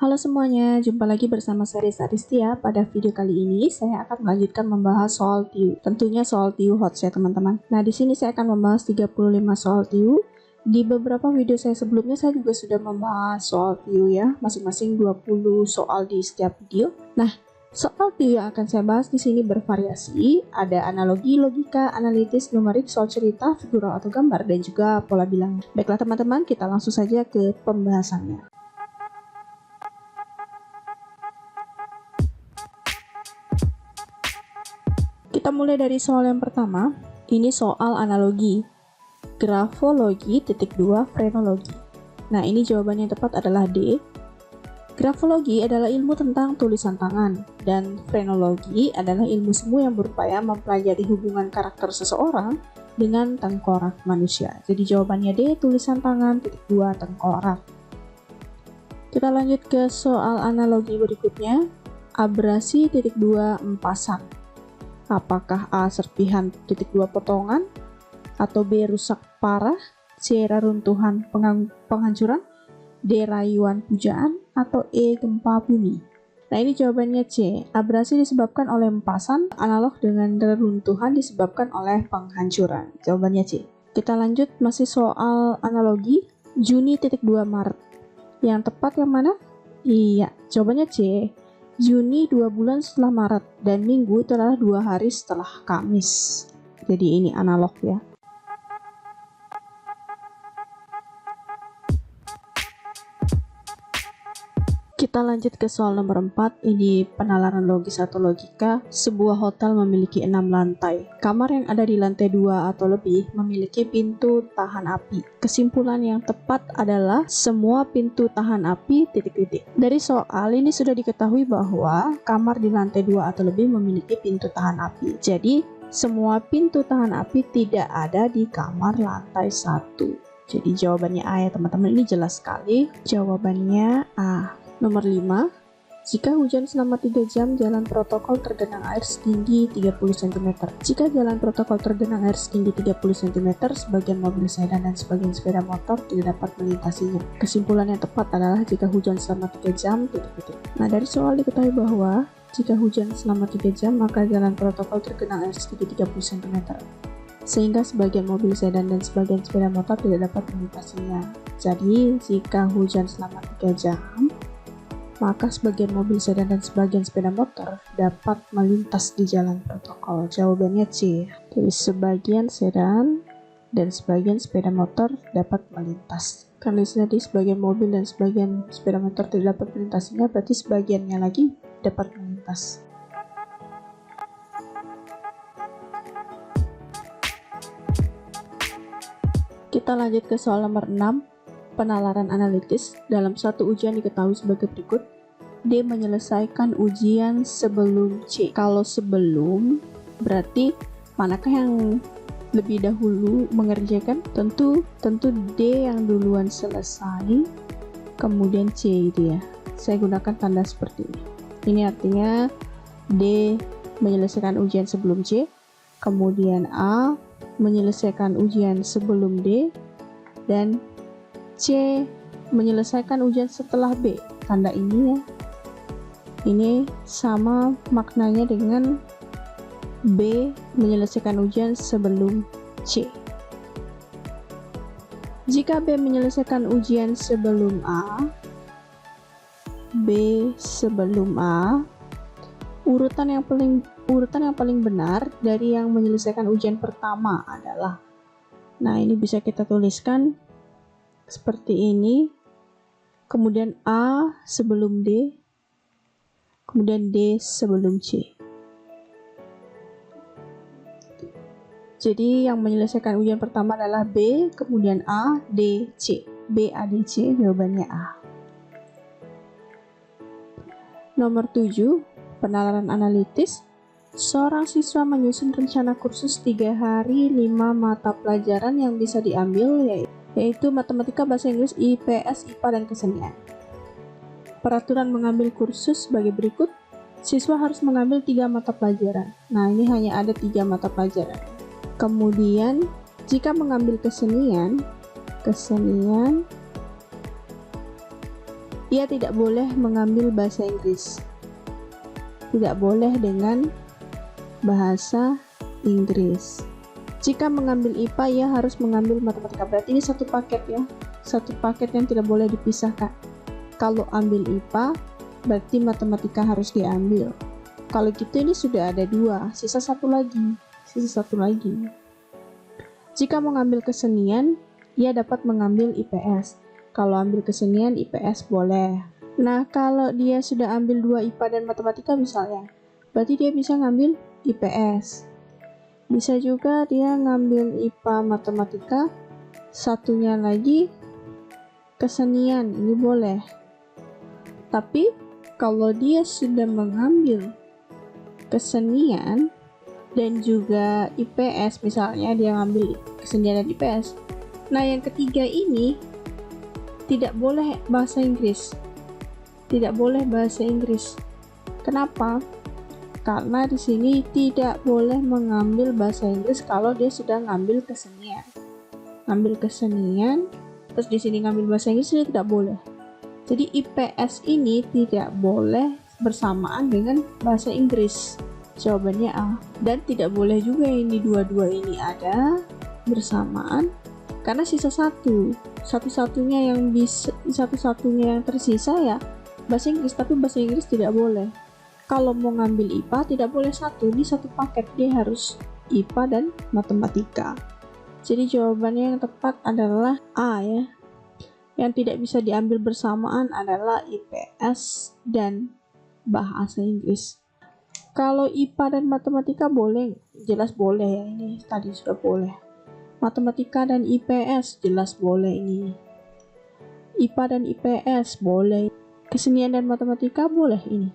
Halo semuanya, jumpa lagi bersama saya Risa Aristia. Pada video kali ini saya akan melanjutkan membahas soal TIU. Tentunya soal TIU HOTS ya teman-teman. Nah, di sini saya akan membahas 35 soal TIU. Di beberapa video saya sebelumnya saya juga sudah membahas soal TIU ya, masing-masing 20 soal di setiap video. Nah, soal TIU yang akan saya bahas di sini bervariasi, ada analogi, logika, analitis, numerik, soal cerita, figural atau gambar, dan juga pola bilang. Baiklah teman-teman, kita langsung saja ke pembahasannya. Kita mulai dari soal yang pertama. Ini soal analogi. Grafologi (2) frenologi. Nah, ini jawabannya yang tepat adalah D. Grafologi adalah ilmu tentang tulisan tangan, dan frenologi adalah ilmu semu yang berupaya mempelajari hubungan karakter seseorang dengan tengkorak manusia. Jadi jawabannya D, tulisan tangan (2) tengkorak. Kita lanjut ke soal analogi berikutnya. Abrasi (2) empasan. Apakah A. serpihan (2) potongan, atau B. rusak parah, C. reruntuhan penghancuran, D. rayuan pujaan, atau E. gempa bumi? Nah, ini jawabannya C. Abrasi disebabkan oleh empasan, analog dengan reruntuhan disebabkan oleh penghancuran. Jawabannya C. Kita lanjut, masih soal analogi. Juni (2) Maret. Yang tepat yang mana? Iya, jawabannya C. Juni 2 bulan setelah Maret, dan Minggu itu adalah 2 hari setelah Kamis. Jadi ini analog ya. Kita lanjut ke soal nomor 4. Ini penalaran logis atau logika. Sebuah hotel memiliki 6 lantai. Kamar yang ada di lantai 2 atau lebih memiliki pintu tahan api. Kesimpulan yang tepat adalah semua pintu tahan api ... Dari soal ini sudah diketahui bahwa kamar di lantai 2 atau lebih memiliki pintu tahan api. Jadi semua pintu tahan api tidak ada di kamar lantai 1. Jadi jawabannya A ya teman-teman. Ini jelas sekali. Jawabannya A. Nomor 5. Jika hujan selama 3 jam, jalan protokol tergenang air setinggi 30 cm. Jika jalan protokol tergenang air setinggi 30 cm, sebagian mobil sedan dan sebagian sepeda motor tidak dapat melintasinya. Kesimpulan yang tepat adalah jika hujan selama 3 jam, ... Nah, dari soal diketahui bahwa jika hujan selama 3 jam, maka jalan protokol tergenang air setinggi 30 cm. Sehingga sebagian mobil sedan dan sebagian sepeda motor tidak dapat melintasinya. Jadi, jika hujan selama 3 jam, maka sebagian mobil sedan dan sebagian sepeda motor dapat melintas di jalan protokol. Jawabannya C. Jadi sebagian sedan dan sebagian sepeda motor dapat melintas. Karena tadi sebagian mobil dan sebagian sepeda motor tidak dapat melintasinya, berarti sebagiannya lagi dapat melintas. Kita lanjut ke soal nomor 6. Penalaran analitis. Dalam satu ujian diketahui sebagai berikut. D. menyelesaikan ujian sebelum C. Kalau sebelum, berarti manakah yang lebih dahulu mengerjakan? Tentu D yang duluan selesai, kemudian C gitu ya. Saya gunakan tanda seperti ini. Ini artinya D menyelesaikan ujian sebelum C, kemudian A menyelesaikan ujian sebelum D, dan C menyelesaikan ujian setelah B. Tanda ini ya. Ini sama maknanya dengan B menyelesaikan ujian sebelum C. Jika B menyelesaikan ujian sebelum A, B sebelum A, urutan yang paling benar dari yang menyelesaikan ujian pertama adalah, nah ini bisa kita tuliskan seperti ini, kemudian A sebelum D, kemudian D sebelum C. Jadi yang menyelesaikan ujian pertama adalah B, kemudian A, D, C. B, A, D, C, jawabannya A. Nomor 7, penalaran analitis. Seorang siswa menyusun rencana kursus 3 hari 5 mata pelajaran yang bisa diambil, yaitu matematika, bahasa Inggris, IPS, IPA, dan kesenian. Peraturan mengambil kursus sebagai berikut. Siswa harus mengambil 3 mata pelajaran. Nah, ini hanya ada 3 mata pelajaran. Kemudian, jika mengambil kesenian Ia tidak boleh mengambil bahasa Inggris. Tidak boleh dengan bahasa Inggris. Jika mengambil IPA, ia harus mengambil matematika. Berarti ini satu paket ya. Satu paket yang tidak boleh dipisahkan. Kalau ambil IPA, berarti matematika harus diambil. Kalau gitu ini sudah ada 2, sisa satu lagi. Jika mengambil kesenian, ia dapat mengambil IPS. Kalau ambil kesenian, IPS boleh. Nah, kalau dia sudah ambil 2 IPA dan matematika misalnya, berarti dia bisa ngambil IPS. Bisa juga dia ngambil IPA matematika, satunya lagi kesenian, ini boleh. Tapi kalau dia sudah mengambil kesenian dan juga IPS, misalnya dia ngambil kesenian dan IPS, nah yang ketiga ini tidak boleh bahasa Inggris. Kenapa? Karena di sini tidak boleh mengambil bahasa Inggris kalau dia sudah ngambil kesenian. Terus di sini ngambil bahasa Inggris, ini tidak boleh. Jadi IPS ini tidak boleh bersamaan dengan bahasa Inggris. Jawabannya A. Dan tidak boleh juga ini dua-dua ini ada bersamaan, karena sisa satu-satunya yang tersisa ya bahasa Inggris, tapi bahasa Inggris tidak boleh. Kalau mau ngambil IPA tidak boleh satu, ini satu paket, dia harus IPA dan matematika. Jadi jawabannya yang tepat adalah A ya. Yang tidak bisa diambil bersamaan adalah IPS dan bahasa Inggris. Kalau IPA dan matematika boleh, jelas boleh ya, ini tadi sudah boleh. Matematika dan IPS jelas boleh ini. IPA dan IPS boleh. Kesenian dan matematika boleh ini.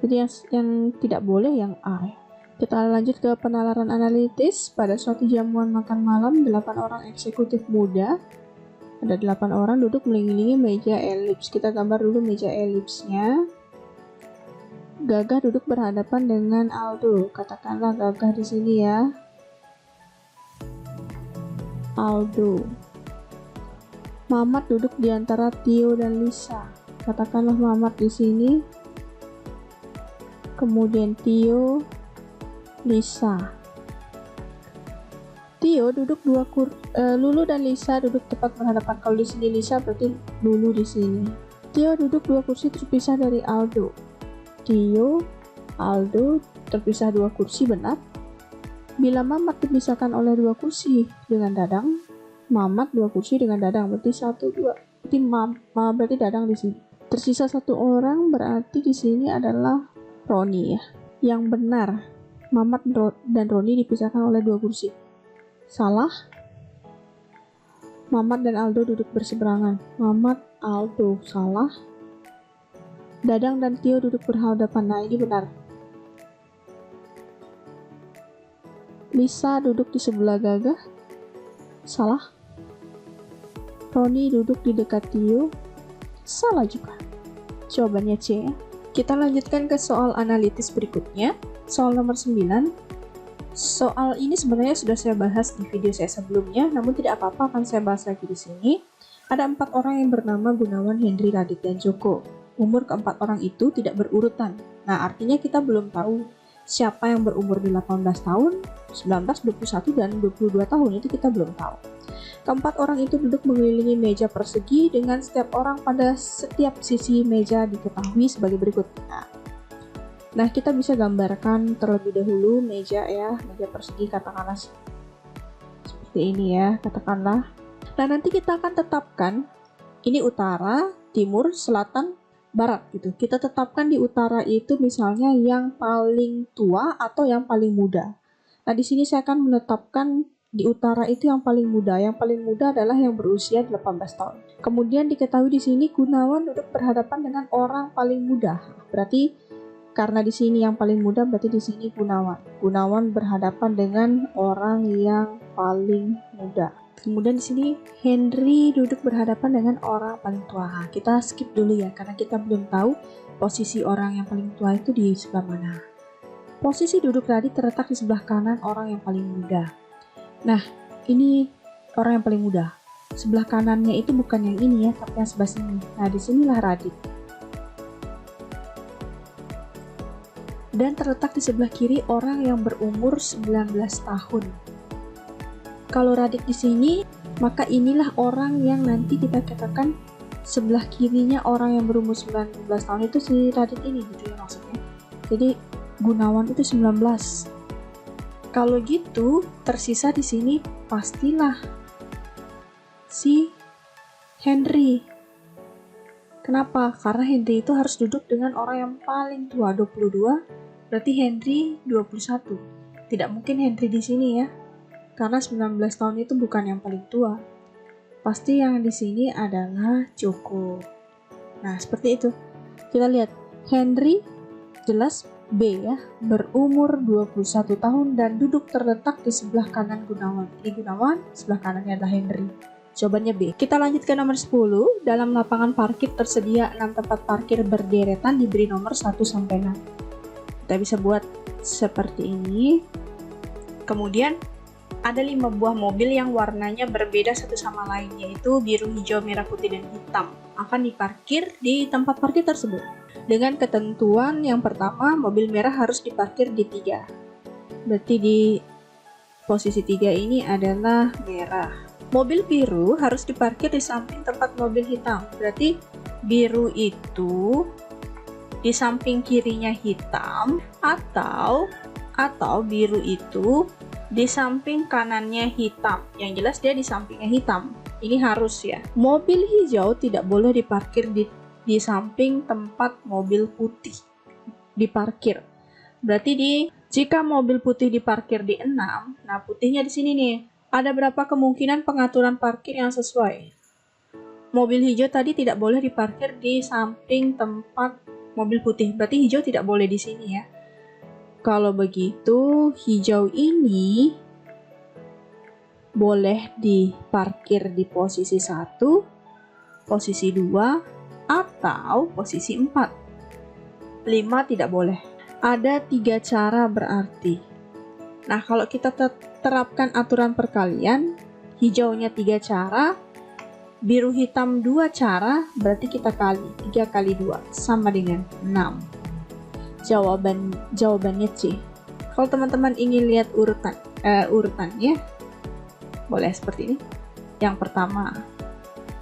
Jadi yang tidak boleh yang A. Kita lanjut ke penalaran analitis. Pada suatu jamuan makan malam, 8 orang eksekutif muda, ada 8 orang duduk mengelilingi meja elips. Kita gambar dulu meja elipsnya. Gagah duduk berhadapan dengan Aldo. Katakanlah Gagah di sini ya. Aldo. Mamat duduk di antara Tio dan Lisa. Katakanlah Mamat di sini. Kemudian Tio, Lisa. Tio duduk Lulu dan Lisa duduk tepat berhadapan. Kalau di sini Lisa berarti Lulu di sini. Tio duduk 2 kursi terpisah dari Aldo. Tio, Aldo terpisah 2 kursi, benar. Bila Mamat dipisahkan oleh 2 kursi dengan Dadang, Mamat 2 kursi dengan Dadang, berarti 1, 2. Berarti Dadang di sini. Tersisa 1 orang, berarti di sini adalah Roni ya. Yang benar, Mamat dan Roni dipisahkan oleh 2 kursi. Salah. Mamat dan Aldo duduk berseberangan. Mamat, Aldo, salah. Dadang dan Tio duduk berhadapan. Nah, ini benar. Lisa duduk di sebelah Gagah. Salah. Roni duduk di dekat Tio. Salah juga. Jawabannya C ya. Kita lanjutkan ke soal analitis berikutnya. Soal nomor 9. Soal ini sebenarnya sudah saya bahas di video saya sebelumnya, namun tidak apa-apa akan saya bahas lagi di sini. Ada 4 orang yang bernama Gunawan, Hendri, Radit, dan Joko. Umur keempat orang itu tidak berurutan. Nah, artinya kita belum tahu siapa yang berumur 18 tahun, 19, 21, dan 22 tahun. Itu kita belum tahu. Keempat orang itu duduk mengelilingi meja persegi dengan setiap orang pada setiap sisi meja diketahui sebagai berikut. Nah, kita bisa gambarkan terlebih dahulu meja ya, meja persegi katakanlah seperti ini ya, katakanlah. Nah, nanti kita akan tetapkan ini utara, timur, selatan, barat gitu. Kita tetapkan di utara itu misalnya yang paling tua atau yang paling muda. Nah, di sini saya akan menetapkan di utara itu yang paling muda. Yang paling muda adalah yang berusia 18 tahun. Kemudian diketahui di sini Gunawan duduk berhadapan dengan orang paling muda. Berarti karena di sini yang paling muda, berarti di sini Gunawan. Gunawan berhadapan dengan orang yang paling muda. Kemudian di sini Henry duduk berhadapan dengan orang paling tua. Kita skip dulu ya, karena kita belum tahu posisi orang yang paling tua itu di sebelah mana. Posisi duduk Radit terletak di sebelah kanan orang yang paling muda. Nah, ini orang yang paling muda. sebelah kanannya itu bukan yang ini ya, tapi yang sebelah sini. Nah, disinilah Radit. Dan terletak di sebelah kiri orang yang berumur 19 tahun. Kalau Radit di sini, maka inilah orang yang nanti kita katakan sebelah kirinya orang yang berumur 19 tahun itu si Radit ini gitu ya maksudnya. Jadi Gunawan itu 19. Kalau gitu, tersisa di sini pastilah si Henry. Kenapa? Karena Henry itu harus duduk dengan orang yang paling tua, 22, berarti Henry 21. Tidak mungkin Henry di sini ya. Karena 19 tahun itu bukan yang paling tua. Pasti yang di sini adalah Joko. Nah, seperti itu. Kita lihat Henry jelas B ya, berumur 21 tahun dan duduk terletak di sebelah kanan Gunawan. Ini Gunawan, sebelah kanannya adalah Henry. Jawabannya B. Kita lanjut ke nomor 10. Dalam lapangan parkir tersedia 6 tempat parkir berderetan diberi nomor 1-6. Kita bisa buat seperti ini. Kemudian ada 5 buah mobil yang warnanya berbeda satu sama lain, yaitu biru, hijau, merah, putih, dan hitam. Akan diparkir di tempat parkir tersebut. Dengan ketentuan yang pertama, mobil merah harus diparkir di 3. Berarti di posisi 3 ini adalah merah. Mobil biru harus diparkir di samping tempat mobil hitam. Berarti biru itu di samping kirinya hitam, atau biru itu di samping kanannya hitam. Yang jelas dia di sampingnya hitam. Ini harus ya. Mobil hijau tidak boleh diparkir di samping tempat mobil putih diparkir. Berarti jika mobil putih diparkir di 6, nah putihnya di sini nih. Ada berapa kemungkinan pengaturan parkir yang sesuai? Mobil hijau tadi tidak boleh diparkir di samping tempat mobil putih. Berarti hijau tidak boleh di sini ya. Kalau begitu, hijau ini boleh diparkir di posisi 1, posisi 2, atau posisi 4. 5 tidak boleh. Ada 3 cara berarti. Nah, kalau kita terapkan aturan perkalian, hijaunya 3 cara, biru hitam 2 cara, berarti kita kali 3 kali 2 sama dengan 6. Jawabannya C. Kalau teman-teman ingin lihat urutannya, boleh seperti ini. Yang pertama,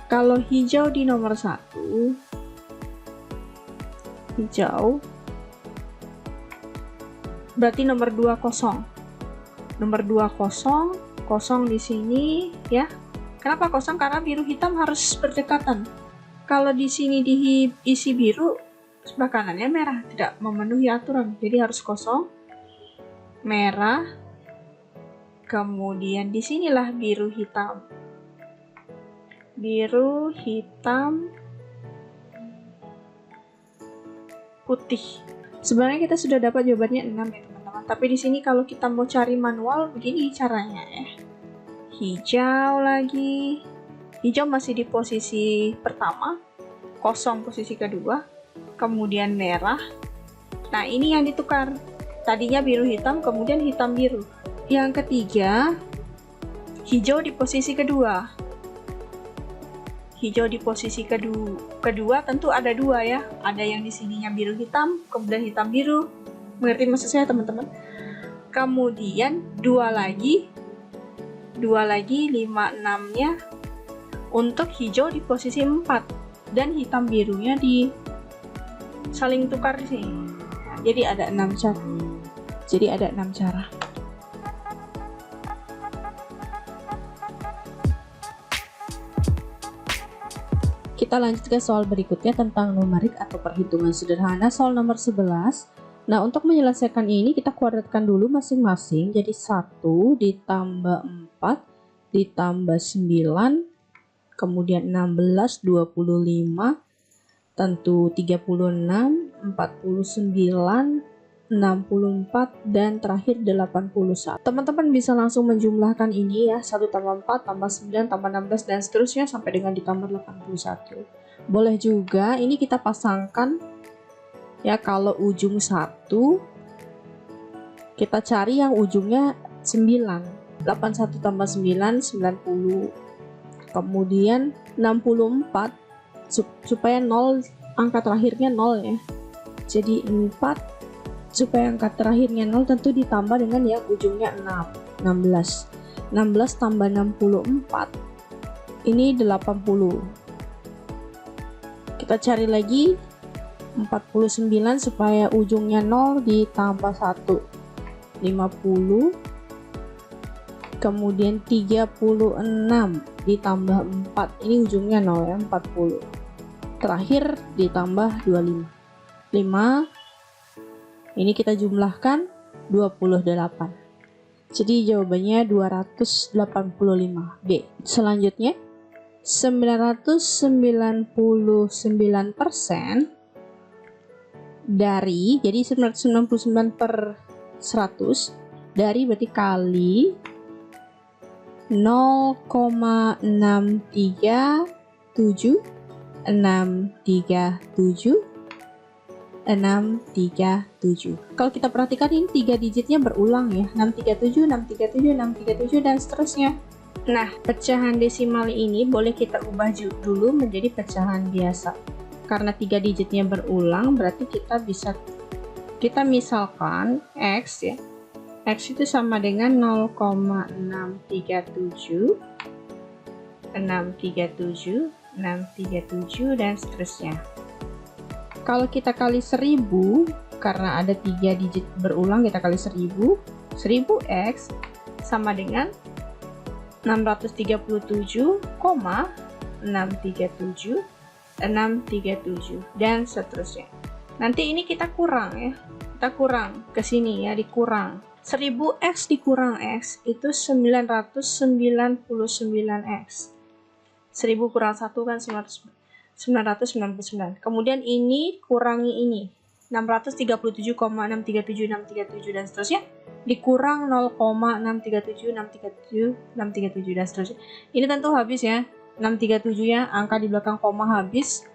kalau hijau di nomor 1, hijau, berarti nomor 2 kosong. Nomor 2 kosong, kosong di sini ya. Kenapa kosong? Karena biru hitam harus berdekatan. Kalau di sini diisi biru, sebelah kanannya merah, tidak memenuhi aturan. Jadi harus kosong, merah, kemudian di sinilah biru hitam. Biru, hitam, putih. Sebenarnya kita sudah dapat jawabannya 6 ya teman-teman. Tapi di sini kalau kita mau cari manual, begini caranya ya. Hijau lagi. Hijau masih di posisi pertama, kosong posisi kedua, kemudian merah. Nah, ini yang ditukar. Tadinya biru hitam, kemudian hitam biru. Yang ketiga, hijau di posisi kedua. Hijau di posisi kedua tentu ada 2 ya. Ada yang di sininya biru hitam, kemudian hitam biru. Mengerti maksud saya teman-teman? Kemudian 2 lagi 5, 6-nya untuk hijau di posisi 4 dan hitam birunya di saling tukar di sini. Nah, jadi ada 6 cara. Kita lanjut ke soal berikutnya tentang numerik atau perhitungan sederhana, soal nomor 11. Nah, untuk menyelesaikan ini kita kuadratkan dulu masing-masing. Jadi 1 ditambah 4 ditambah 9, kemudian 16, 25, tentu 36, 49, 64, dan terakhir 81. Teman-teman bisa langsung menjumlahkan ini ya, 1 tambah 4 tambah 9 tambah 16 dan seterusnya sampai dengan ditambah 81. Boleh juga ini kita pasangkan ya, kalau ujung 1 kita cari yang ujungnya 9. 81 tambah 9, 90. Kemudian 64 supaya 0 angka terakhirnya 0 ya. Jadi 4 supaya angka terakhirnya 0 tentu ditambah dengan yang ujungnya 6. 16 tambah 64 ini 80. Kita cari lagi 49 supaya ujungnya 0 ditambah 1. 50. Kemudian 36 ditambah 4. Ini ujungnya 0 ya, 40. Terakhir ditambah 25. 5. Ini kita jumlahkan 28. Jadi jawabannya 285 B. Selanjutnya 999% dari, jadi 999 per 100 dari berarti kali 0,637 Kalau kita perhatikan ini 3 digitnya berulang ya, 637, 637, 637 dan seterusnya. Nah, pecahan desimal ini boleh kita ubah dulu menjadi pecahan biasa. Karena 3 digitnya berulang, berarti kita misalkan X ya. X itu sama dengan 0,637, 637, 637 dan seterusnya. Kalau kita kali 1000, karena ada 3 digit berulang, kita kali 1000, 1000x sama dengan 637,637, 637 dan seterusnya. Nanti ini kita kurang ya, kita kurang ke sini ya, dikurang 1000x dikurang x itu 999x. 1000 kurang 1 kan 999. Kemudian ini kurangi ini 637,637, 637 dan seterusnya, dikurang 0,637, 637, 637 dan seterusnya. Ini tentu habis ya, 637 ya, angka di belakang koma habis.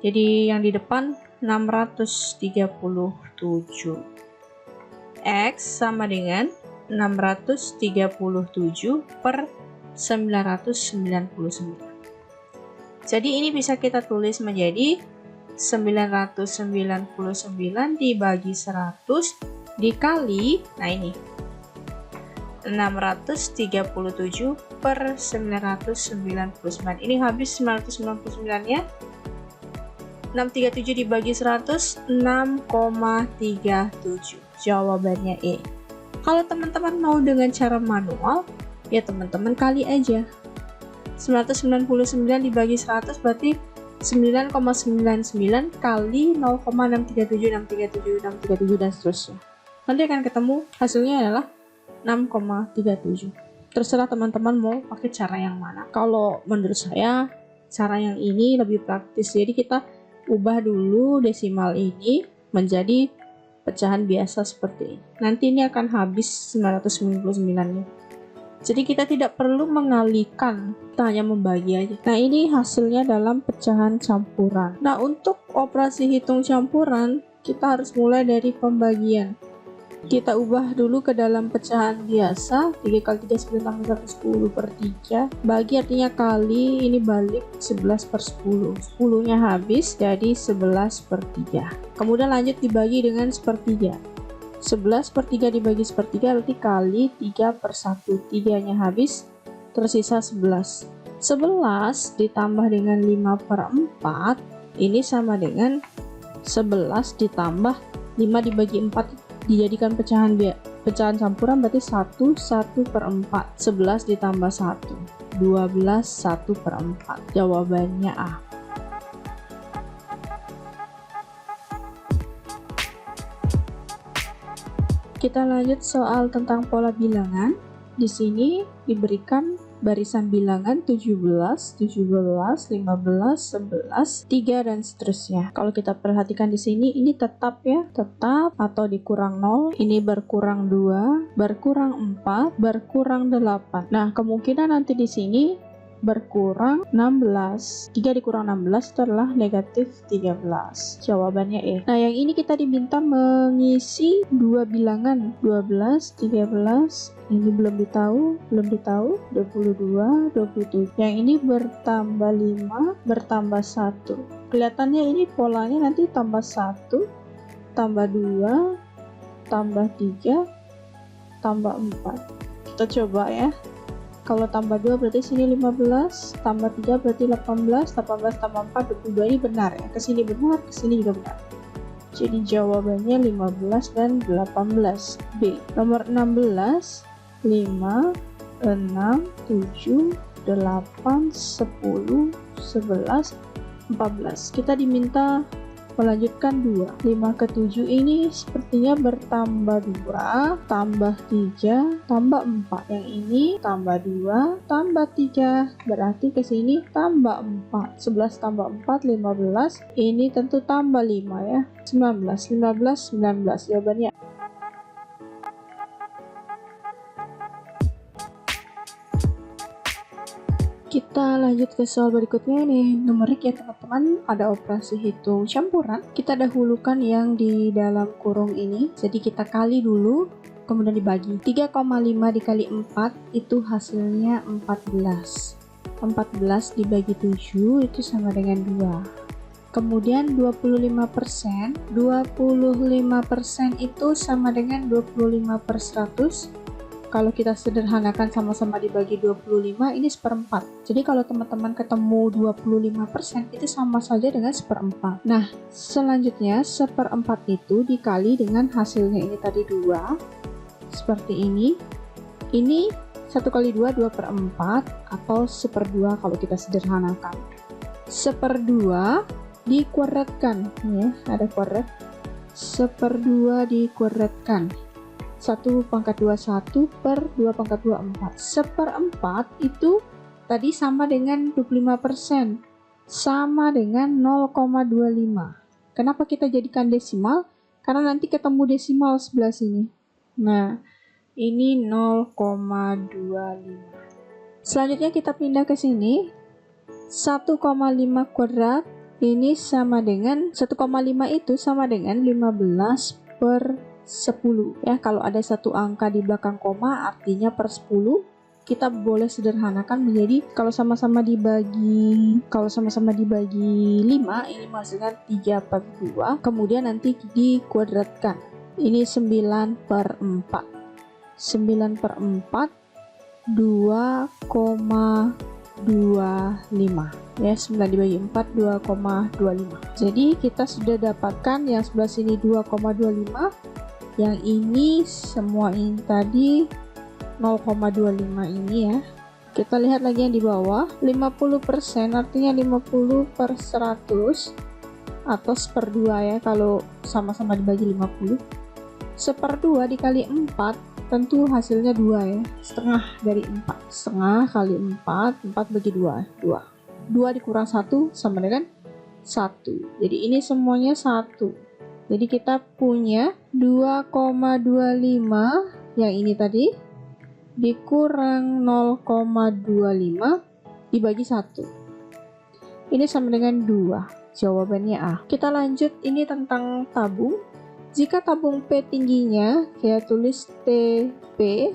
Jadi yang di depan 637. X sama dengan 637 per 999. Jadi ini bisa kita tulis menjadi 999 dibagi 100 dikali, nah ini 637 per 999. Ini habis 999 ya. 637 dibagi 100, 6,37. Jawabannya E. Kalau teman-teman mau dengan cara manual, ya teman-teman kali aja. 999 dibagi 100 berarti 9,99 kali 0,637, 637, 637 dan seterusnya. Nanti akan ketemu hasilnya adalah 6,37. Terserah teman-teman mau pakai cara yang mana. Kalau menurut saya cara yang ini lebih praktis. Jadi kita ubah dulu desimal ini menjadi pecahan biasa seperti ini. Nanti ini akan habis 999-nya. Jadi kita tidak perlu mengalihkan, kita hanya membagi aja. Nah ini hasilnya dalam pecahan campuran. Nah untuk operasi hitung campuran, kita harus mulai dari pembagian. Kita ubah dulu ke dalam pecahan biasa, 3 kali 3 9 tambah 110 per 3. Bagi artinya kali, ini balik 11 per 10. 10 nya habis, jadi 11 per 3. Kemudian lanjut dibagi dengan sepertiga. 11 per 3 dibagi sepertiga berarti kali 3 per 1. 3 nya habis, tersisa 11. 11 ditambah dengan 5 per 4, ini sama dengan 11 ditambah 5 dibagi 4 dijadikan pecahan campuran berarti 1 per 4. 11 ditambah 1, 12 1 per 4. Jawabannya A. Kita lanjut soal tentang pola bilangan. Di sini diberikan barisan bilangan 17, 17, 15, 11, 3 dan seterusnya. Kalau kita perhatikan di sini ini tetap ya, tetap atau dikurang 0, ini berkurang 2, berkurang 4, berkurang 8. Nah, kemungkinan nanti di sini berkurang 16. 3 dikurang 16 itu adalah negatif 13. Jawabannya E. Nah, yang ini kita diminta mengisi dua bilangan, 12, 13. Ini belum ditahu, 22, 27. Yang ini bertambah 5, bertambah 1. Kelihatannya ini polanya nanti tambah 1, tambah 2, tambah 3, tambah 4. Kita coba ya. Kalau tambah 2 berarti sini 15, tambah 3 berarti 18, 18 tambah 4, 22. Ini benar ya. Kesini benar, kesini juga benar. Jadi jawabannya 15 dan 18. B. Nomor 16, 5, 6, 7, 8, 10, 11, 14. Kita diminta melanjutkan 2. 5 ke 7 ini sepertinya bertambah 2, tambah 3, tambah 4. Yang ini tambah 2, tambah 3, berarti ke sini tambah 4. 11 tambah 4, 15. Ini tentu tambah 5 ya. 19, 15, 19. Jawabannya kita lanjut ke soal berikutnya. Ini numerik ya teman-teman, ada operasi hitung campuran. Kita dahulukan yang di dalam kurung ini, jadi kita kali dulu kemudian dibagi. 3,5 dikali 4 itu hasilnya 14. 14 dibagi 7 itu sama dengan 2. Kemudian 25%, 25% itu sama dengan 25 per 100. Kalau kita sederhanakan sama-sama dibagi 25, ini seperempat. Jadi kalau teman-teman ketemu 25%, itu sama saja dengan seperempat. Nah, selanjutnya seperempat itu dikali dengan hasilnya ini tadi 2. Seperti ini. Ini 1 kali 2, 2 per 4, atau 1/2 kalau kita sederhanakan. 1/2 dikuadratkan. Ya, ada kuadrat. 1/2 dikuadratkan. 1 pangkat 21 per 2 pangkat 24. 1/4 itu tadi sama dengan 25%. Sama dengan 0,25. Kenapa kita jadikan desimal? Karena nanti ketemu desimal sebelah sini. Nah, ini 0,25. Selanjutnya kita pindah ke sini. 1,5 kuadrat ini sama dengan 1,5 itu sama dengan 15 per 10 ya. Kalau ada satu angka di belakang koma artinya per 10. Kita boleh sederhanakan menjadi kalau sama-sama dibagi 5 ini menghasilkan 3 per 2, kemudian nanti dikuadratkan. Ini 9 per 4. 9 per 4 2,25 ya. 9 dibagi 4 2,25. Jadi kita sudah dapatkan yang sebelah sini 2,25, yang ini semua ini tadi 0,25 ini ya. Kita lihat lagi yang di bawah, 50% artinya 50 per 100 atau 1/2 ya kalau sama-sama dibagi 50. 1/2 dikali 4 tentu hasilnya 2 ya, setengah dari 4. Setengah kali 4, 4 bagi 2, 2. 2 dikurang 1 sama dengan 1. Jadi ini semuanya 1. Jadi kita punya 2,25 yang ini tadi dikurang 0,25 dibagi 1. Ini sama dengan 2. Jawabannya A. Kita lanjut, ini tentang tabung. Jika tabung P tingginya, kita tulis TP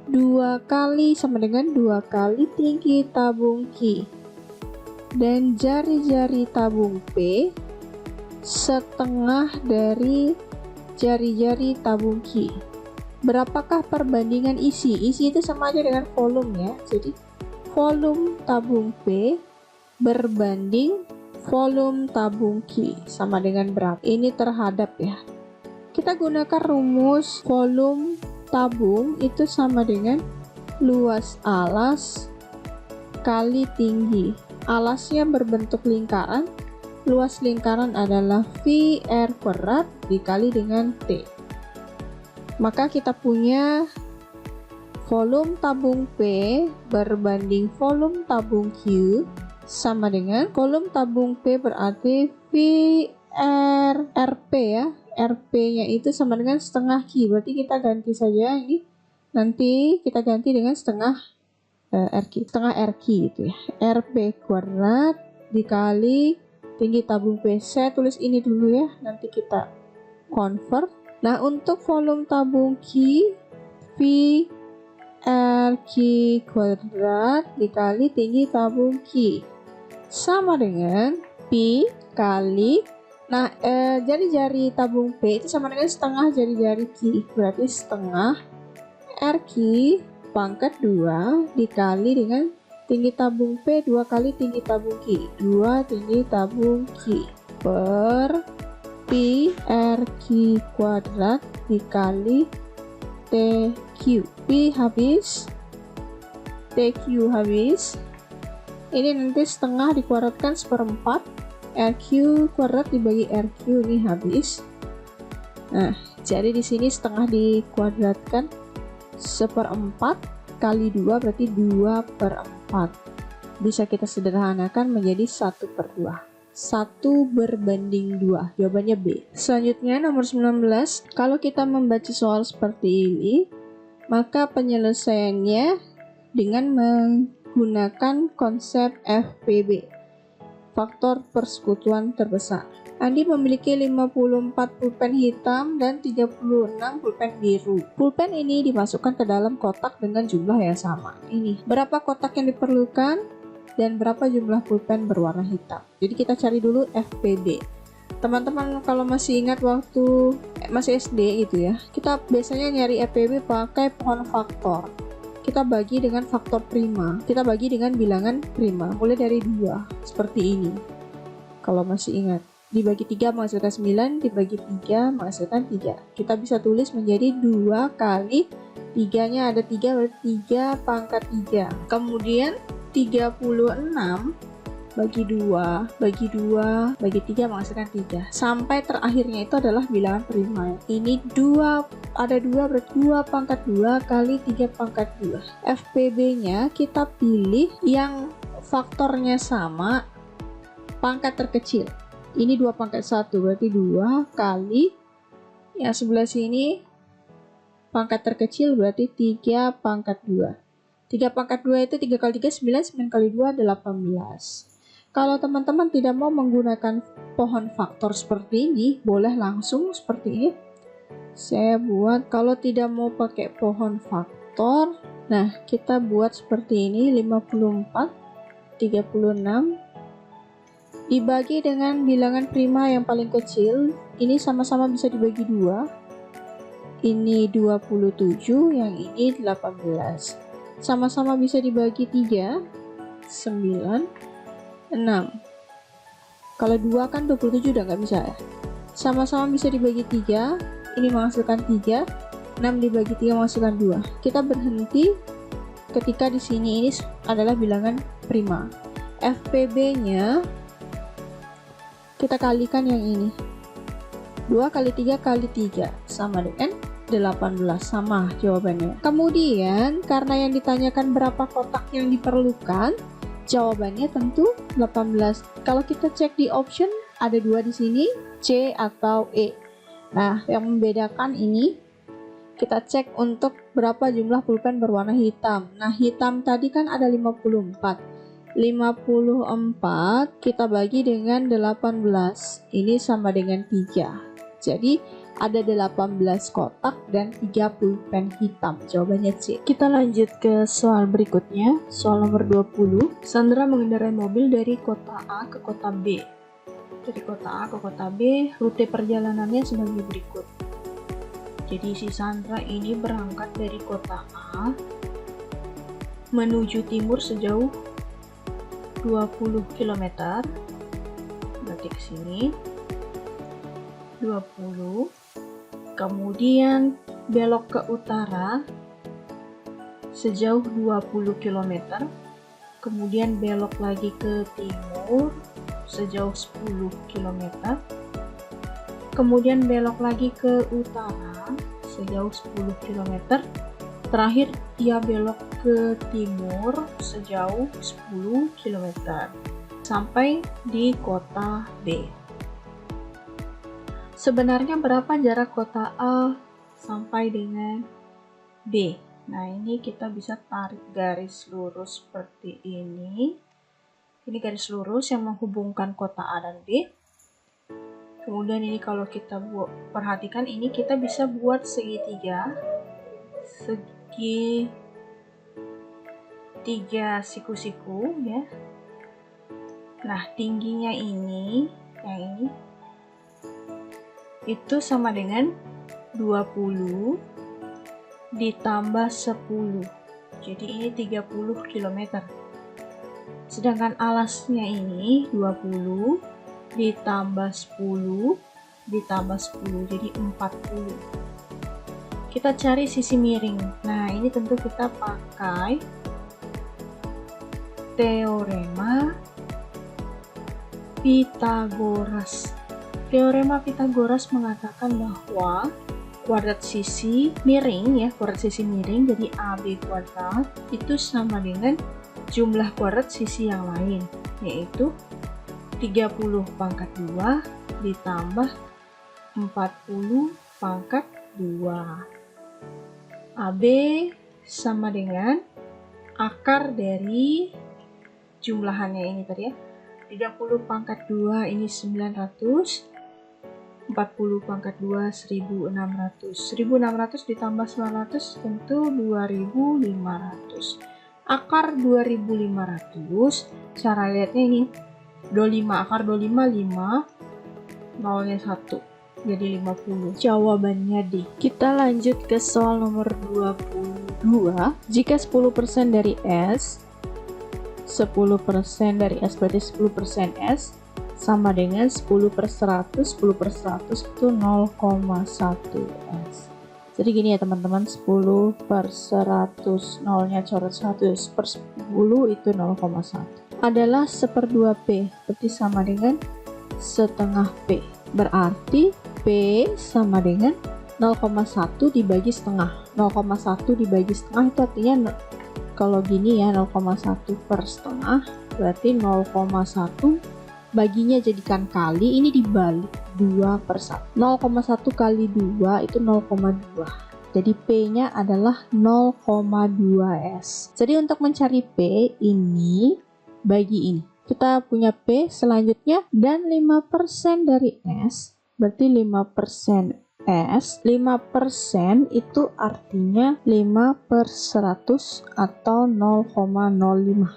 2 kali sama dengan 2 kali tinggi tabung Q. Dan jari-jari tabung P setengah dari jari-jari tabung Q. Berapakah perbandingan isi? Isi itu sama aja dengan volume ya. Jadi volume tabung P berbanding volume tabung Q sama dengan berapa? Ini terhadap ya. Kita gunakan rumus volume tabung itu sama dengan luas alas kali tinggi. Alasnya berbentuk lingkaran. Luas lingkaran adalah VR kuadrat dikali dengan T. Maka kita punya volume tabung P berbanding volume tabung Q sama dengan volume tabung P berarti VR RP ya. RP-nya itu sama dengan setengah Q. Berarti kita ganti saja ini. Nanti kita ganti dengan setengah setengah RQ gitu ya. RP kuadrat dikali tinggi tabung P. Saya tulis ini dulu ya, nanti kita convert. Nah, untuk volume tabung Q, V RQ kuadrat dikali tinggi tabung Q sama dengan P kali, nah jari-jari tabung P itu sama dengan setengah jari-jari Q, berarti setengah RQ pangkat 2 dikali dengan tinggi tabung P 2 kali tinggi tabung Q, 2 tinggi tabung Q per P RQ kuadrat dikali TQ. P habis, TQ habis. Ini nanti setengah dikuadratkan 1/4, RQ kuadrat dibagi RQ ini habis. Nah, jadi di sini setengah dikuadratkan 1/4 kali 2 berarti 2/4. Bisa kita sederhanakan menjadi 1/2. 1 berbanding 2. Jawabannya B. Selanjutnya nomor 19. Kalau kita membaca soal seperti ini, maka penyelesaiannya dengan menggunakan konsep FPB, faktor persekutuan terbesar. Andi memiliki 54 pulpen hitam dan 36 pulpen biru. Pulpen ini dimasukkan ke dalam kotak dengan jumlah yang sama. Ini berapa kotak yang diperlukan dan berapa jumlah pulpen berwarna hitam. Jadi kita cari dulu FPB. Teman-teman kalau masih ingat waktu masih SD gitu ya, kita biasanya nyari FPB pakai pohon faktor. Kita bagi dengan faktor prima, kita bagi dengan bilangan prima, mulai dari 2, seperti ini. Kalau masih ingat, dibagi 3 menghasilkan 9, dibagi 3 menghasilkan 3. Kita bisa tulis menjadi 2 kali 3-nya ada 3, berarti 3 pangkat 3. Kemudian 36 bagi 2, bagi 2, bagi 3 menghasilkan 3. Sampai terakhirnya itu adalah bilangan prima. Ini 2, ada 2 berarti 2 pangkat 2 kali 3 pangkat 2. FPB-nya kita pilih yang faktornya sama, pangkat terkecil. Ini 2 pangkat 1 berarti 2 kali yang sebelah sini pangkat terkecil berarti 3 pangkat 2. 3 pangkat 2 itu 3 kali 3 9, 9 kali 2 18. Kalau teman-teman tidak mau menggunakan pohon faktor seperti ini, boleh langsung seperti ini. Saya buat kalau tidak mau pakai pohon faktor, nah kita buat seperti ini, 54, 36, dibagi dengan bilangan prima yang paling kecil, ini sama-sama bisa dibagi 2, ini 27, yang ini 18. Sama-sama bisa dibagi 3, 9, 6. Kalau 2 kan 27 udah nggak bisa ya. Sama-sama bisa dibagi 3, ini menghasilkan 3, 6 dibagi 3 menghasilkan 2. Kita berhenti ketika di sini ini adalah bilangan prima. FPB-nya kita kalikan yang ini. 2 kali 3 kali 3 sama dengan 18, sama jawabannya. Kemudian karena yang ditanyakan berapa kotak yang diperlukan, jawabannya tentu 18. Kalau kita cek di option ada 2 di sini, C atau E. Nah, yang membedakan ini kita cek untuk berapa jumlah pulpen berwarna hitam. Nah, hitam tadi kan ada 54. 54 kita bagi dengan 18. Ini sama dengan 3. Jadi ada 18 kotak dan 3 pulpen hitam. Jawabannya C. Kita lanjut ke soal berikutnya. Soal nomor 20. Sandra mengendarai mobil dari kota A ke kota B. Dari kota A ke kota B, rute perjalanannya sebagai berikut. Jadi si Sandra ini berangkat dari kota A menuju timur sejauh 20 km. Berarti ke sini 20. Kemudian belok ke utara sejauh 20 km, kemudian belok lagi ke timur sejauh 10 km, kemudian belok lagi ke utara sejauh 10 km, terakhir ia belok ke timur sejauh 10 km sampai di kota B. Sebenarnya berapa jarak kota A sampai dengan B? Nah, ini kita bisa tarik garis lurus seperti ini. Ini garis lurus yang menghubungkan kota A dan B. Kemudian ini kalau kita perhatikan, ini kita bisa buat segitiga siku-siku ya. Nah, tingginya ini, yang ini itu sama dengan 20 ditambah 10. Jadi ini 30 km. Sedangkan alasnya ini 20 ditambah 10 ditambah 10, jadi 40. Kita cari sisi miring. Nah, ini tentu kita pakai teorema Pythagoras. Teorema Pythagoras mengatakan bahwa kuadrat sisi miring ya, kuadrat sisi miring jadi AB kuadrat itu sama dengan jumlah kuadrat sisi yang lain, yaitu 30 pangkat 2 ditambah 40 pangkat 2. AB sama dengan akar dari jumlahannya ini tadi ya. 30 pangkat 2 ini 900, 40 pangkat 2 1600. 1600 ditambah 900 tentu 2500. Akar 2500, cara lihatnya ini 25, akar 25 5, nolnya 1, jadi 50. Jawabannya D. Kita lanjut ke soal nomor 22. Jika 10% dari S, 10% dari S berarti 10% S sama dengan 10 per 100, 10 per 100 itu 0,1 S. Jadi gini ya teman-teman, 10 per 100, nolnya coret 1, per 10 itu 0,1. Adalah 1/2 P, berarti sama dengan setengah P. Berarti P sama dengan 0,1 dibagi setengah. 0,1 dibagi setengah itu artinya kalau gini ya, 0,1 per setengah, berarti 0,1 baginya jadikan kali, ini dibalik 2 per 1. 0,1 kali 2 itu 0,2. Jadi P-nya adalah 0,2 S. Jadi untuk mencari P ini bagi ini. Kita punya P selanjutnya dan 5% dari S berarti 5% S. 5% itu artinya 5 per 100 atau 0,05.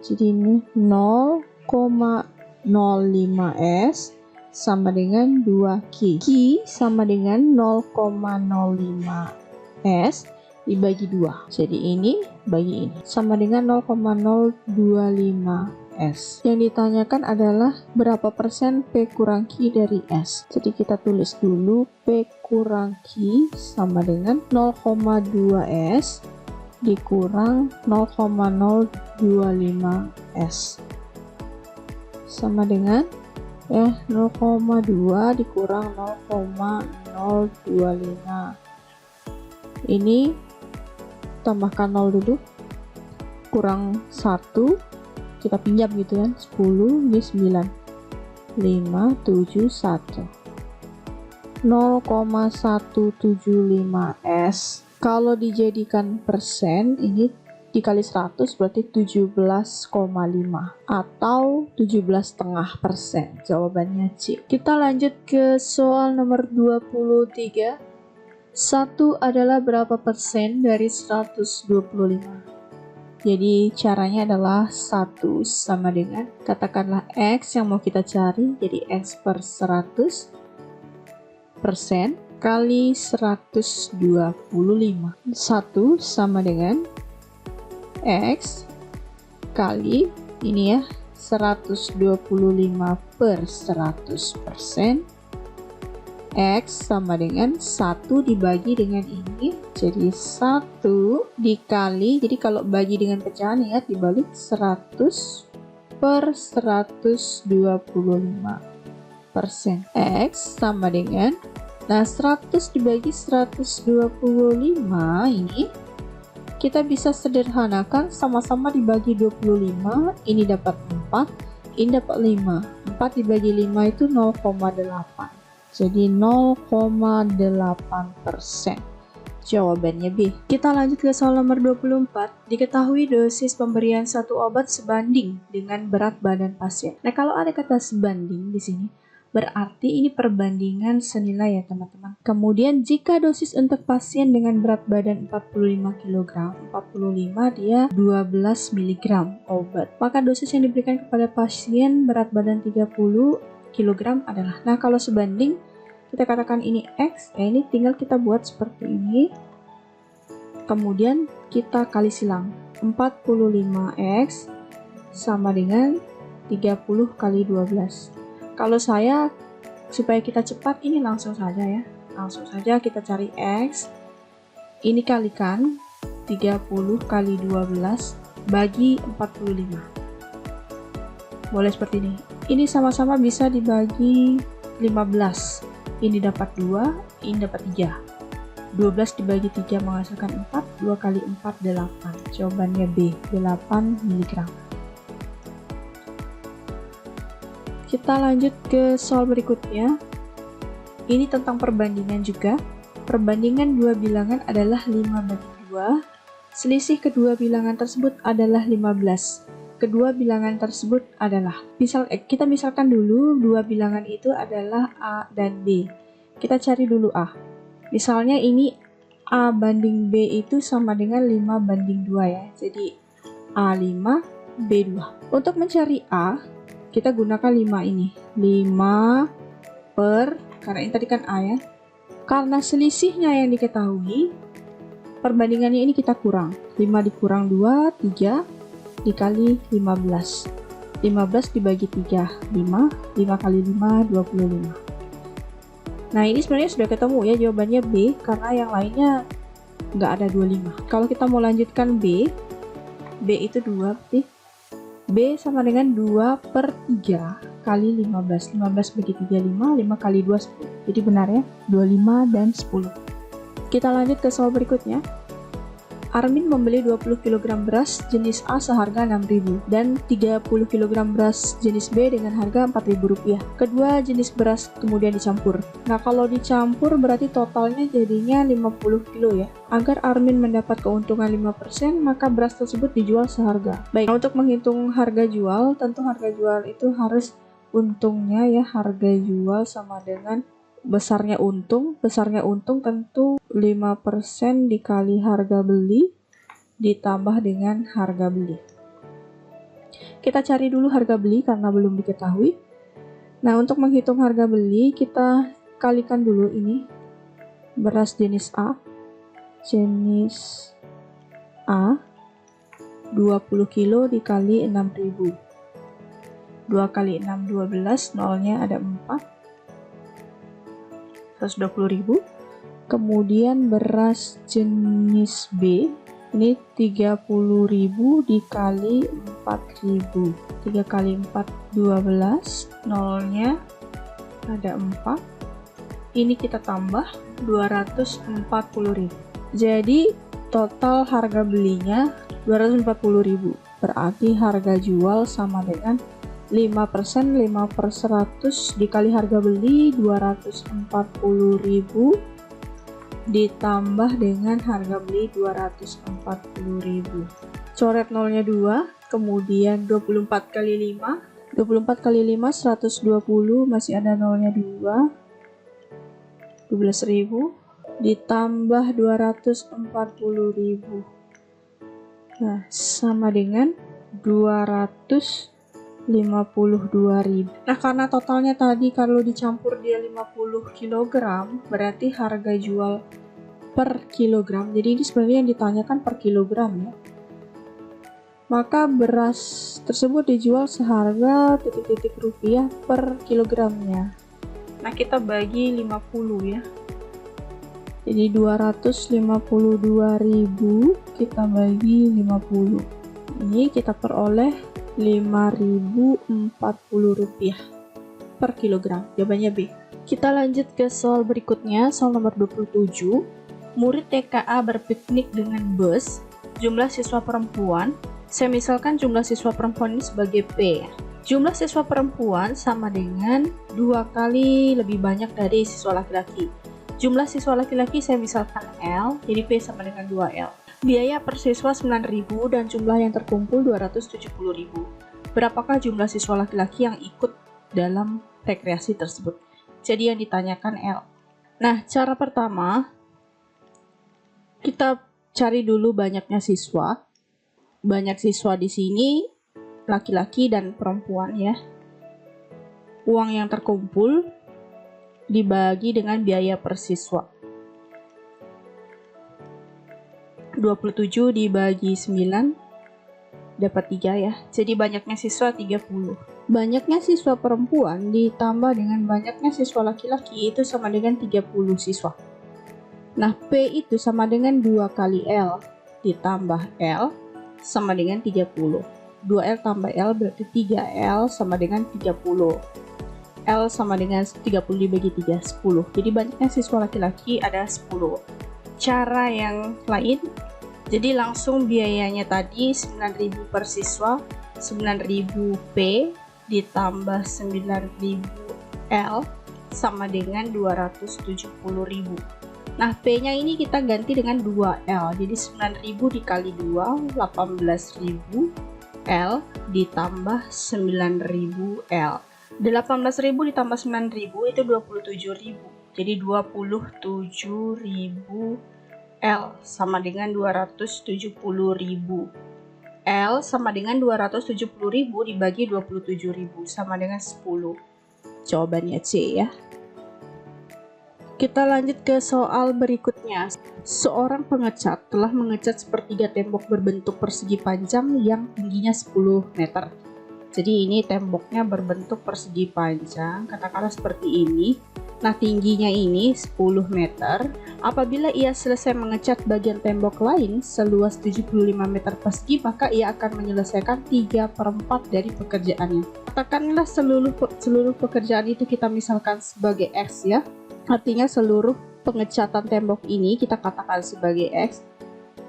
Jadi ini 0,05 S sama dengan 2 Q. Q sama dengan 0,05 S dibagi 2. Jadi ini bagi ini sama dengan 0,025 S. Yang ditanyakan adalah berapa persen P kurang Q dari S. Jadi kita tulis dulu P kurang Q sama dengan 0,2 S dikurang 0,025 S sama dengan 0,2 dikurang 0,025. Ini tambahkan 0 dulu, kurang 1, kita pinjam gitu kan, 10, ini 9, 5, 7, 1, 0,175 S. Kalau dijadikan persen, ini dikali 100 berarti 17,5 atau 17,5%. Jawabannya C. Kita lanjut ke soal nomor 23. 1 adalah berapa persen dari 125? Jadi caranya adalah 1 sama dengan, katakanlah X yang mau kita cari, jadi X per 100 persen kali 125. 1 sama dengan X kali ini ya, 125 per 100%. X sama dengan 1 dibagi dengan ini, jadi 1 dikali, jadi kalau bagi dengan pecahan ya dibalik 100 per 125%. X sama dengan, nah 100 dibagi 125 ini kita bisa sederhanakan, sama-sama dibagi 25, ini dapat 4, ini dapat 5. 4 dibagi 5 itu 0,8. Jadi 0,8%. Jawabannya B. Kita lanjut ke soal nomor 24. Diketahui dosis pemberian satu obat sebanding dengan berat badan pasien. Nah, kalau ada kata sebanding di sini, berarti ini perbandingan senilai ya teman-teman. Kemudian jika dosis untuk pasien dengan berat badan 45 kg, 45 dia 12 mg obat. Maka dosis yang diberikan kepada pasien berat badan 30 kg adalah. Nah, kalau sebanding kita katakan ini X, ya ini tinggal kita buat seperti ini. Kemudian kita kali silang. 45X sama dengan 30 kali 12. Kalau saya, supaya kita cepat, ini langsung saja ya. Langsung saja kita cari X. Ini kalikan 30 kali 12 bagi 45. Boleh seperti ini. Ini sama-sama bisa dibagi 15. Ini dapat 2, ini dapat 3. 12 dibagi 3 menghasilkan 4, 2 kali 4, 8. Jawabannya B, 8 mg. Kita lanjut ke soal berikutnya. Ini tentang perbandingan juga. Perbandingan dua bilangan adalah 5/2. Selisih kedua bilangan tersebut adalah 15. Kedua bilangan tersebut adalah, kita misalkan dulu dua bilangan itu adalah A dan B. Kita cari dulu A. Misalnya ini A banding B itu sama dengan 5/2 ya. Jadi A5, B2. Untuk mencari A, kita gunakan 5 ini. 5 per, karena ini tadi kan A ya. Karena selisihnya yang diketahui, perbandingannya ini kita kurang. 5 dikurang 2, 3. Dikali 15. 15 dibagi 3, 5. 5 kali 5, 25. Nah, ini sebenarnya sudah ketemu ya, jawabannya B, karena yang lainnya nggak ada 25. Kalau kita mau lanjutkan B itu 2, berarti B sama dengan 2 per 3 kali 15. 15 bagi 3, 5. 5 kali 2, 10. Jadi benar ya, 25 dan 10. Kita lanjut ke soal berikutnya. Armin membeli 20 kg beras jenis A seharga Rp6.000 dan 30 kg beras jenis B dengan harga Rp4.000. Kedua jenis beras kemudian dicampur. Nah, kalau dicampur berarti totalnya jadinya 50 kg ya. Agar Armin mendapat keuntungan 5%, maka beras tersebut dijual seharga. Baik, nah, untuk menghitung harga jual, tentu harga jual itu harus untungnya ya, harga jual sama dengan besarnya untung tentu 5% dikali harga beli ditambah dengan harga beli. Kita cari dulu harga beli karena belum diketahui. Nah, untuk menghitung harga beli kita kalikan dulu ini beras jenis A 20 kilo dikali 6.000. 2 kali 6 12, nolnya ada 4. 120.000. Kemudian beras jenis B ini 30.000 dikali 4.000. 3 kali 4 12, nolnya ada 4. Ini kita tambah 240.000. Jadi total harga belinya 240.000. Berarti harga jual sama dengan 5%, 5/100 dikali harga beli 240.000 ditambah dengan harga beli 240.000. Coret nolnya 2, kemudian 24 kali 5. 24 kali 5 120, masih ada nolnya 2. 12.000 ditambah 240.000. Nah, sama dengan 252.000. Nah, karena totalnya tadi kalau dicampur dia 50 kg, berarti harga jual per kilogram. Jadi ini sebenarnya yang ditanyakan per kilogram ya. Maka beras tersebut dijual seharga titik-titik rupiah per kilogramnya. Nah, kita bagi 50 ya. Jadi 252.000 kita bagi 50. Ini kita peroleh Rp5.040 per kilogram. Jawabannya B. Kita lanjut ke soal berikutnya, soal nomor 27. Murid TKA berpiknik dengan bus. Jumlah siswa perempuan, saya misalkan jumlah siswa perempuan ini sebagai P. Jumlah siswa perempuan sama dengan 2 kali lebih banyak dari siswa laki-laki. Jumlah siswa laki-laki saya misalkan L, jadi P sama dengan 2L. Biaya per siswa 9.000 dan jumlah yang terkumpul 270.000. Berapakah jumlah siswa laki-laki yang ikut dalam rekreasi tersebut? Jadi yang ditanyakan L. Nah, cara pertama, kita cari dulu banyaknya siswa. Banyak siswa di sini laki-laki dan perempuan ya. Uang yang terkumpul dibagi dengan biaya per siswa. 27 dibagi 9 dapat 3 ya. Jadi banyaknya siswa 30. Banyaknya siswa perempuan ditambah dengan banyaknya siswa laki-laki itu sama dengan 30 siswa. Nah, P itu sama dengan 2 kali L ditambah L sama dengan 30. 2L tambah L berarti 3L sama dengan 30. L sama dengan 30 dibagi 3, 10. Jadi banyaknya siswa laki-laki ada 10. Cara yang lain, jadi langsung biayanya tadi 9.000 per siswa, 9.000 P ditambah 9.000 L sama dengan 270.000. Nah, P-nya ini kita ganti dengan 2L. Jadi 9.000 dikali 2, 18.000 L ditambah 9.000 L. 18.000 ditambah 9.000 itu 27.000. Jadi 27.000 L sama dengan 270.000. L sama dengan 270.000 dibagi 27.000 sama dengan 10. Jawabannya C ya. Kita lanjut ke soal berikutnya. Seorang pengecat telah mengecat sepertiga tembok berbentuk persegi panjang yang tingginya 10 meter. Jadi ini temboknya berbentuk persegi panjang, katakanlah seperti ini. Nah, tingginya ini 10 meter. Apabila ia selesai mengecat bagian tembok lain seluas 75 meter persegi, maka ia akan menyelesaikan 3/4 dari pekerjaannya. Katakanlah seluruh pekerjaan itu kita misalkan sebagai X ya. Artinya seluruh pengecatan tembok ini kita katakan sebagai X.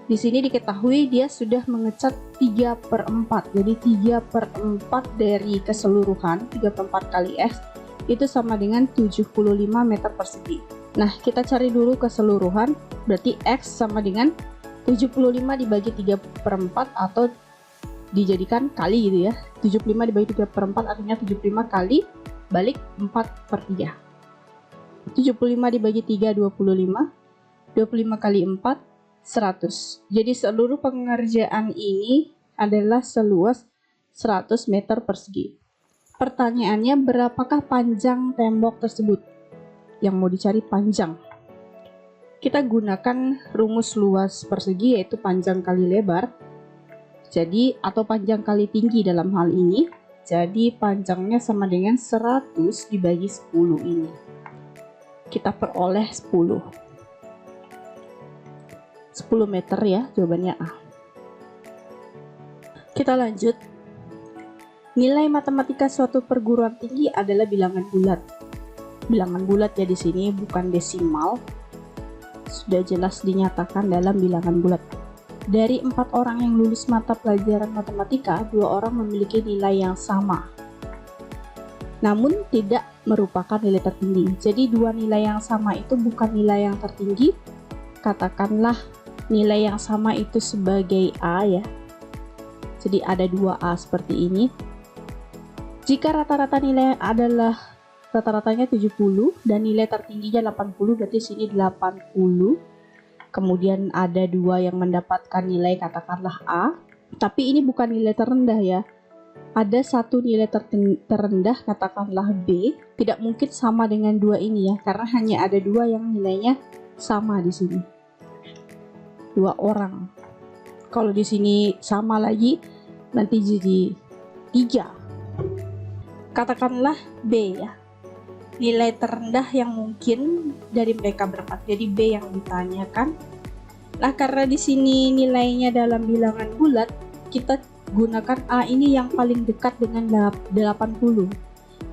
Di sini diketahui dia sudah mengecat 3/4. Jadi 3/4 dari keseluruhan 3/4 kali X itu sama dengan 75 meter persegi. Nah, kita cari dulu keseluruhan, berarti X sama dengan 75 dibagi 3/4 atau dijadikan kali gitu ya. 75 dibagi 3/4 artinya 75 kali balik 4/3. 75 dibagi 3 25. 25 kali 4 100. Jadi seluruh pengerjaan ini adalah seluas 100 meter persegi. Pertanyaannya, berapakah panjang tembok tersebut? Yang mau dicari panjang. Kita gunakan rumus luas persegi yaitu panjang kali lebar. Jadi atau panjang kali tinggi dalam hal ini. Jadi panjangnya sama dengan 100 dibagi 10 ini. Kita peroleh 10 meter ya, jawabannya A. Kita lanjut. Nilai matematika suatu perguruan tinggi adalah bilangan bulat. Bilangan bulat ya di sini bukan desimal. Sudah jelas dinyatakan dalam bilangan bulat. Dari 4 orang yang lulus mata pelajaran matematika, 2 orang memiliki nilai yang sama. Namun tidak merupakan nilai tertinggi. Jadi 2 nilai yang sama itu bukan nilai yang tertinggi. Katakanlah nilai yang sama itu sebagai A ya. Jadi ada 2A seperti ini. Jika rata-rata nilai adalah rata-ratanya 70 dan nilai tertingginya 80, berarti sini 80. Kemudian ada 2 yang mendapatkan nilai katakanlah A, tapi ini bukan nilai terendah ya. Ada 1 nilai terendah katakanlah B, tidak mungkin sama dengan 2 ini ya, karena hanya ada 2 yang nilainya sama di sini. 2 orang. Kalau di sini sama lagi nanti jadi 3. Katakanlah B ya. Nilai terendah yang mungkin dari mereka berempat. Jadi B yang ditanyakan. Nah, karena di sini nilainya dalam bilangan bulat, kita gunakan A ini yang paling dekat dengan 80.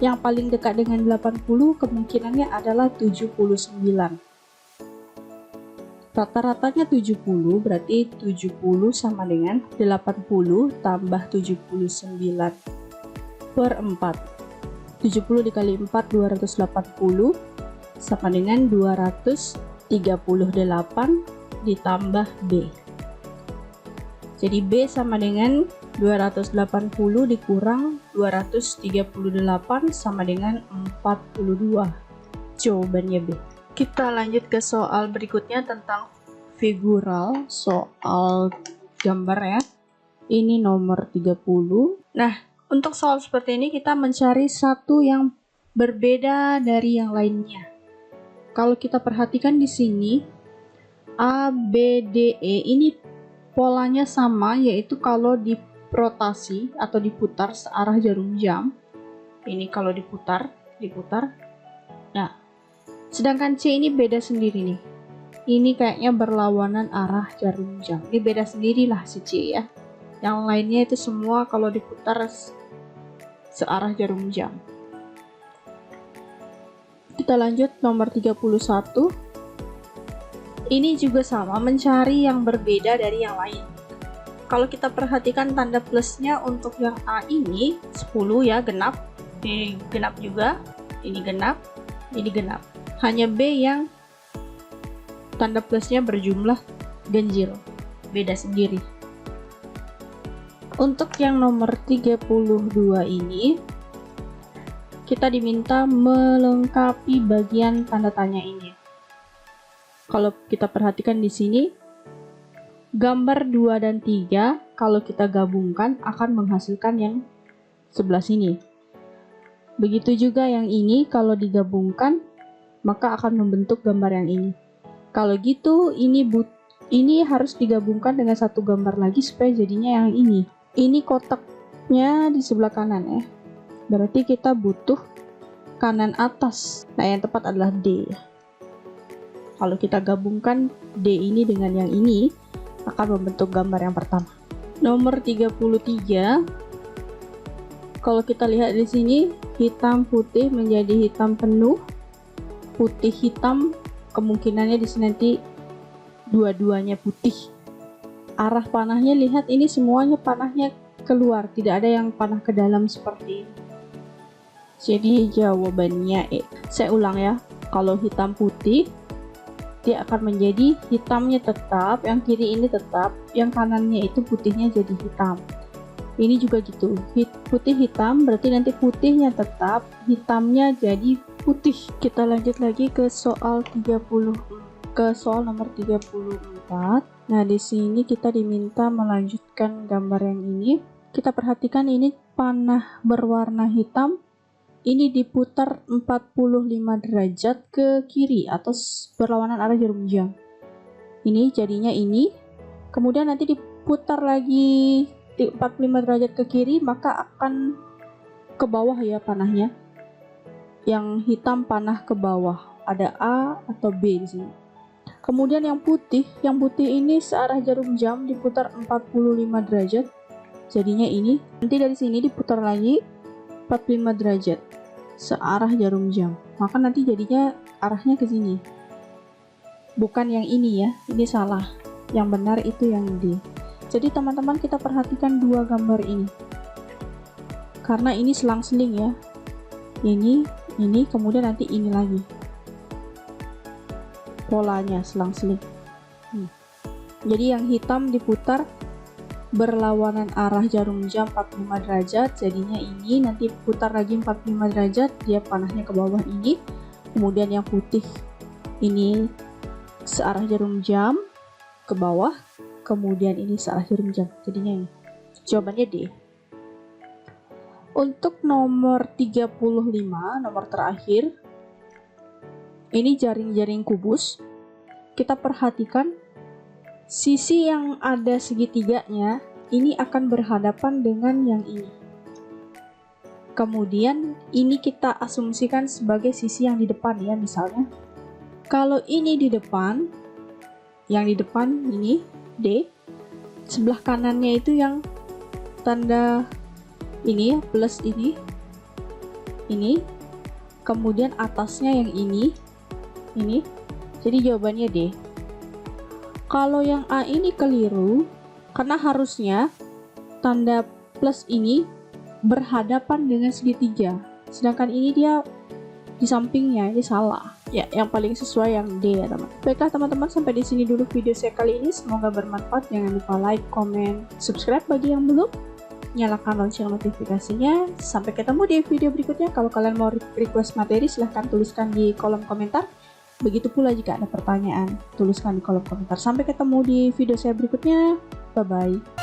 Yang paling dekat dengan 80 kemungkinannya adalah 79. Rata-ratanya 70, berarti 70 sama dengan 80 tambah 79 per 4. 70 dikali 4, 280. sama dengan 238 ditambah B. Jadi B sama dengan 280 dikurang 238 sama dengan 42. Jawabannya B. Kita lanjut ke soal berikutnya tentang figural, soal gambar ya. Ini nomor 30. Nah, untuk soal seperti ini kita mencari satu yang berbeda dari yang lainnya. Kalau kita perhatikan di sini A, B, D, E ini polanya sama, yaitu kalau dirotasi atau diputar searah jarum jam. Ini kalau diputar. Nah, sedangkan C ini beda sendiri nih. Ini kayaknya berlawanan arah jarum jam. Ini beda sendirilah si C ya. Yang lainnya itu semua kalau diputar searah jarum jam. Kita lanjut nomor 31. Ini juga sama, mencari yang berbeda dari yang lain. Kalau kita perhatikan tanda plusnya untuk yang A ini 10 ya, genap. Ini genap juga. Ini genap. Ini genap. Hanya B yang tanda plusnya berjumlah ganjil, beda sendiri. Untuk yang nomor 32 ini, kita diminta melengkapi bagian tanda tanya ini. Kalau kita perhatikan di sini, gambar 2 dan 3 kalau kita gabungkan akan menghasilkan yang sebelah sini. Begitu juga yang ini kalau digabungkan maka akan membentuk gambar yang ini. Kalau gitu, ini harus digabungkan dengan satu gambar lagi supaya jadinya yang ini. Ini kotaknya di sebelah kanan ya. Berarti kita butuh kanan atas. Nah, yang tepat adalah D. Kalau kita gabungkan D ini dengan yang ini, akan membentuk gambar yang pertama. Nomor 33. Kalau kita lihat di sini, hitam putih menjadi hitam penuh. Putih hitam kemungkinannya di sini nanti dua-duanya putih. Arah panahnya, lihat ini semuanya panahnya keluar, tidak ada yang panah ke dalam seperti ini. Jadi jawabannya E. Saya ulang ya, kalau hitam putih dia akan menjadi hitamnya tetap, yang kiri ini tetap, yang kanannya itu putihnya jadi hitam. Ini juga gitu, putih hitam berarti nanti putihnya tetap, hitamnya jadi putih. Kita lanjut lagi ke soal nomor 34. Nah, di sini kita diminta melanjutkan gambar yang ini. Kita perhatikan ini panah berwarna hitam. Ini diputar 45 derajat ke kiri atau berlawanan arah jarum jam. Ini jadinya ini. Kemudian nanti diputar lagi 45 derajat ke kiri, maka akan ke bawah ya panahnya. Yang hitam panah ke bawah, ada A atau B di sini. Kemudian yang putih ini searah jarum jam diputar 45 derajat. Jadinya ini, nanti dari sini diputar lagi 45 derajat searah jarum jam. Maka nanti jadinya arahnya ke sini. Bukan yang ini ya, ini salah. Yang benar itu yang D. Jadi teman-teman kita perhatikan dua gambar ini. Karena ini selang-seling ya. Ini, kemudian nanti ini lagi. Polanya selang-seling. Jadi yang hitam diputar berlawanan arah jarum jam 45 derajat, jadinya ini nanti putar lagi 45 derajat, dia panahnya ke bawah ini. Kemudian yang putih ini searah jarum jam ke bawah, kemudian ini searah jarum jam, jadinya ini. Jawabannya D. Untuk nomor 35, nomor terakhir, ini jaring-jaring kubus. Kita perhatikan sisi yang ada segitiganya ini akan berhadapan dengan yang ini. Kemudian ini kita asumsikan sebagai sisi yang di depan ya, misalnya. Kalau ini di depan, yang di depan ini D, sebelah kanannya itu yang tanda ini ya, plus ini, kemudian atasnya yang ini. Jadi jawabannya D. Kalau yang A ini keliru, karena harusnya tanda plus ini berhadapan dengan segitiga, sedangkan ini dia di sampingnya, ini salah. Ya, yang paling sesuai yang D ya teman. Baiklah teman-teman, sampai di sini dulu video saya kali ini. Semoga bermanfaat. Jangan lupa like, komen, subscribe bagi yang belum. Nyalakan lonceng notifikasinya. Sampai ketemu di video berikutnya. Kalau kalian mau request materi, silahkan tuliskan di kolom komentar. Begitu pula jika ada pertanyaan, tuliskan di kolom komentar. Sampai ketemu di video saya berikutnya. Bye-bye.